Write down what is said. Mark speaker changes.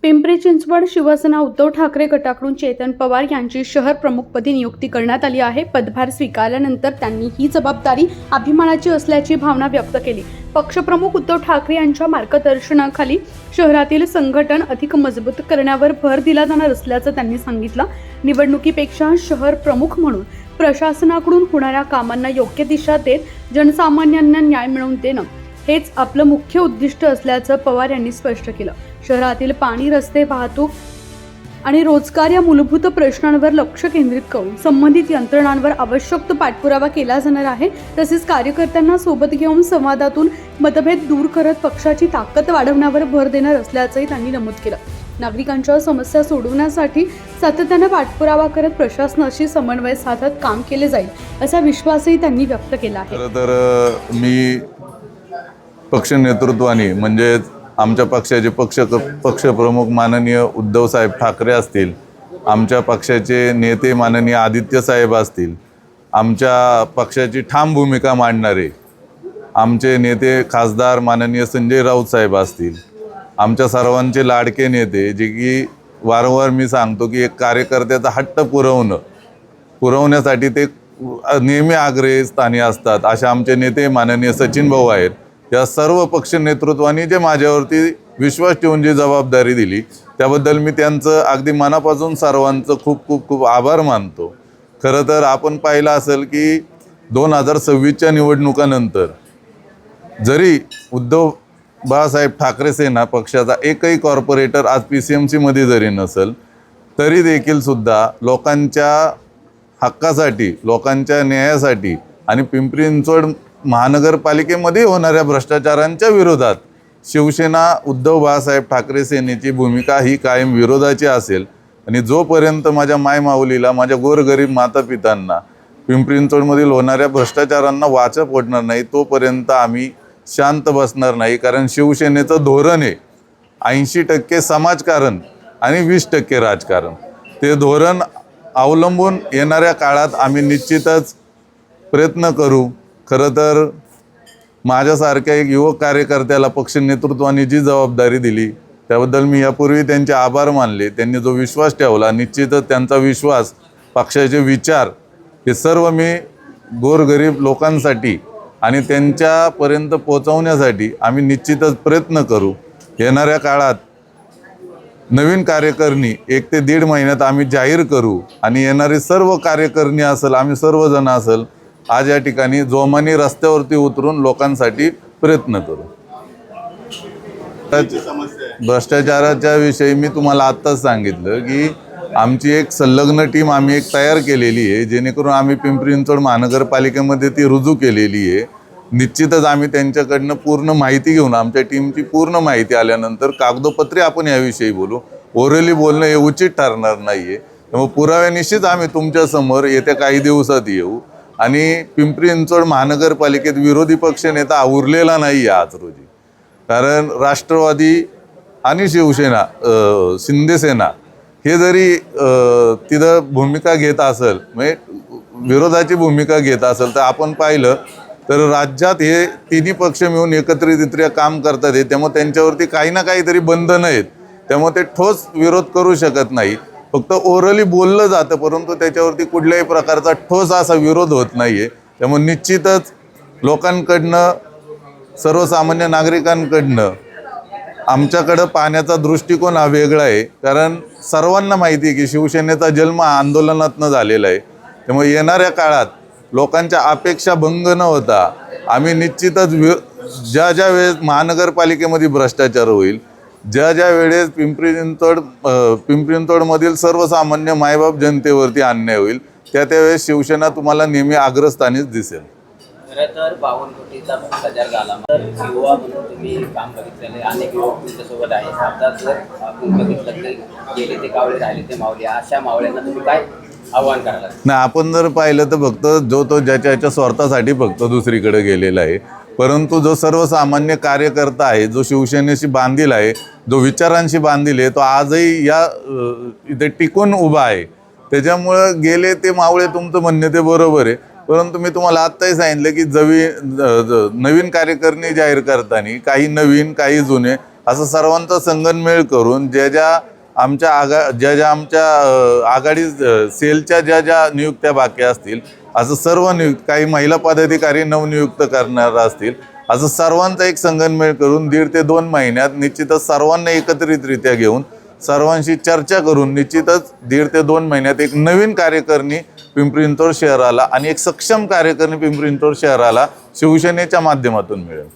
Speaker 1: पिंपरी चिंचवड शिवसेना उद्धव ठाकरे गटाकडून चेतन पवार यांची शहर प्रमुखपदी नियुक्ती करण्यात आली आहे। पदभार स्वीकारल्यानंतर त्यांनी ही जबाबदारी अभिमानाची असल्याची भावना व्यक्त केली। पक्षप्रमुख उद्धव ठाकरे यांच्या मार्गदर्शनाखाली शहरातील संघटन अधिक मजबूत करण्यावर भर दिला जाणार असल्याचं त्यांनी सांगितलं। निवडणुकीपेक्षा शहर प्रमुख म्हणून प्रशासनाकडून होणाऱ्या कामांना योग्य दिशा देत जनसामान्यांना न्याय मिळवून देणं हेच आपलं मुख्य उद्दिष्ट असल्याचं पवार यांनी स्पष्ट केलं। शहरातील पाणी, रस्ते, वाहतूक आणि रोजगार या मूलभूत प्रश्नांवर लक्ष केंद्रित करून संबंधित यंत्रणांवर आवश्यक तो पाठपुरावा केला जाणार आहे। तसेच कार्यकर्त्यांना सोबत घेऊन संवादातून मतभेद दूर करत पक्षाची ताकद वाढवण्यावर भर देणार असल्याचंही त्यांनी नमूद केलं। नागरिकांच्या समस्या सोडवण्यासाठी सातत्याने पाठपुरावा करत प्रशासनाशी समन्वय साधत काम केले जाईल असा विश्वासही त्यांनी व्यक्त केला आहे।
Speaker 2: तर मी पक्ष नेतृत्वाने म्हणजे आमच्या पक्षाचे पक्षप्रमुख माननीय उद्धव साहेब ठाकरे असतील, आमच्या पक्षाचे नेते माननीय आदित्य साहेब असतील, आमच्या पक्षाची ठाम भूमिका मांडणारे आमचे नेते खासदार माननीय संजय राऊत साहेब असतील, आमच्या सर्वांचे लाडके नेते जे की वारंवार मी सांगतो की एक कार्यकर्त्याचा हट्ट पुरवण्यासाठी ते नेहमी आग्रही स्थानी असतात, असे आमचे नेते माननीय सचिन भाऊ आहेत। या सर्व पक्ष नेतृत्वाने जे माझ्यावरती विश्वास ठेवून जी जबाबदारी दिली त्याबद्दल मी त्यांचं अगदी मनापासून सर्वांचं खूप खूप खूप आभार मानतो। खरं तर आपण पाहिलं असेल की 2026च्या निवडणुकानंतर जरी उद्धव बाळासाहेब ठाकरे सेना पक्षाचा एकही कॉर्पोरेटर आज PCMCमध्ये जरी नसेल तरी देखील सुद्धा लोकांच्या हक्कासाठी, लोकांच्या न्यायासाठी आणि पिंपरी चिंचवड महानगरपालिकेमध्ये होणाऱ्या भ्रष्टाचारांच्या विरोधात शिवसेना उद्धव बाळासाहेब ठाकरे सेनेची भूमिका ही कायम विरोधाची असेल। आणि जोपर्यंत माझ्या मायमाऊलीला, माझ्या गोरगरीब मातापितांना पिंपरी चिंचवडमधील होणाऱ्या भ्रष्टाचारांना वाचा फोडणार नाही तोपर्यंत आम्ही शांत बसणार नाही। कारण शिवसेनेचं धोरण आहे 80% समाजकारण आणि 20% राजकारण। ते धोरण अवलंबून येणाऱ्या काळात आम्ही निश्चितच प्रयत्न करू। खरं तर माझ्यासारख्या एक युवक कार्यकर्त्याला पक्ष नेतृत्वाने जी जबाबदारी दिली त्याबद्दल मी यापूर्वी त्यांचे आभार मानले। त्यांनी जो विश्वास ठेवला, निश्चितच त्यांचा विश्वास, पक्षाचे विचार हे सर्व मी गोरगरीब लोकांसाठी आणि त्यांच्यापर्यंत पोहोचवण्यासाठी आम्ही निश्चितच प्रयत्न करू। येणाऱ्या काळात नवीन कार्यकारिणी 1 ते 1.5 महिन्यात आम्ही जाहीर करू आणि येणारी सर्व कार्यकारिणी असेल, आम्ही सर्वजण असेल, आज या ठिकाणी जोमाने रस्त्यावरती उतरून लोकांसाठी प्रयत्न करू। भ्रष्टाचाराच्या विषयी मी तुम्हाला आत्ताच सांगितलं की आमची एक संलग्न टीम आम्ही एक तयार केलेली आहे, जेणेकरून आम्ही पिंपरी चिंचवड महानगरपालिकेमध्ये ती रुजू केलेली आहे। निश्चितच आम्ही त्यांच्याकडनं पूर्ण माहिती घेऊन, आमच्या टीमची पूर्ण माहिती आल्यानंतर कागदोपत्री आपण याविषयी बोलू। ओरली बोलणं हे उचित ठरणार नाही आहे, त्यामुळे पुराव्यानिश्चित आम्ही तुमच्यासमोर येत्या काही दिवसात येऊ। आणि पिंपरी चिंचवड महानगरपालिकेत विरोधी पक्षनेता उरलेला नाही आहे आज रोजी। कारण राष्ट्रवादी आणि शिवसेना, शिंदेसेना हे जरी तिथं भूमिका घेत असेल, म्हणजे विरोधाची भूमिका घेत असेल, तर आपण पाहिलं तर राज्यात हे तिन्ही पक्ष मिळून एकत्रितरित्या काम करतात आहे। त्यामुळे त्यांच्यावरती काही ना काहीतरी बंधनं आहेत, त्यामुळे ते ठोस विरोध करू शकत नाही। फक्त ओरली बोललं जातं, परंतु त्याच्यावरती कुठल्याही प्रकारचा ठोस असा विरोध होत नाही आहे। त्यामुळे निश्चितच लोकांकडनं, सर्वसामान्य नागरिकांकडनं आमच्याकडं पाहण्याचा दृष्टिकोन हा वेगळा आहे। कारण सर्वांना माहिती आहे की शिवसेनेचा जन्म आंदोलनातनं झालेला आहे। त्यामुळे येणाऱ्या काळात लोकांच्या अपेक्षा भंग न होता आम्ही निश्चितच ज्या वेळेस महानगरपालिकेमध्ये भ्रष्टाचार होईल, ज्या वेळेस पिंपरी चिंचवडमधील सर्वसामान्य मायबाप जनतेवरती अन्याय होईल, त्यावेळेस शिवसेना तुम्हाला नेहमी अग्रस्थानीच दिसेल।
Speaker 3: खरं तर 52 कोटीचा भ्रष्टाचार झाला, तर युवा म्हणून तुम्ही काम बघितलेले अनेक युवक तुमच्यासोबत आहेत। आता जर आपण बघितलं की गेले ते कावळे राहिले ते मावळे, अशा मावळ्यांना तुम्ही काय आव्हान करायला?
Speaker 2: नाही, आपण जर पाहिलं तर फक्त तो ज्याच्या स्वार्थासाठी फक्त दुसरीकडे गेलेला आहे, परंतु जो सर्वसामान्य कार्यकर्ता आहे, जो शिवसेनेशी बांधील आहे, जो विचारांशी बांधील आहे, तो आजही या इथे टिकून उभा आहे। त्याच्यामुळं गेले ते मावळे तुमचं म्हणणे ते बरोबर आहे, परंतु मी तुम्हाला आत्ताही सांगितलं की नवीन कार्यकारिणी जाहीर करताना काही नवीन, काही जुने असं सर्वांचा संगनमेळ करून ज्या आमच्या आघाडी सेलच्या ज्या नियुक्त्या बाकी असतील, असं सर्व काही महिला पदाधिकारी नवनियुक्त करणार असतील, असं सर्वांचा एक संगनमेळ करून 1.5 ते 2 महिन्यात निश्चितच सर्वांना एकत्रितरित्या घेऊन सर्वांशी चर्चा करून निश्चितच 1.5 ते 2 महिन्यात एक नवीन कार्यकारिणी पिंपरी चिंचवड शहराला आणि एक सक्षम कार्यकारिणी पिंपरी चिंचवड शहराला शिवसेनेच्या माध्यमातून मिळेल.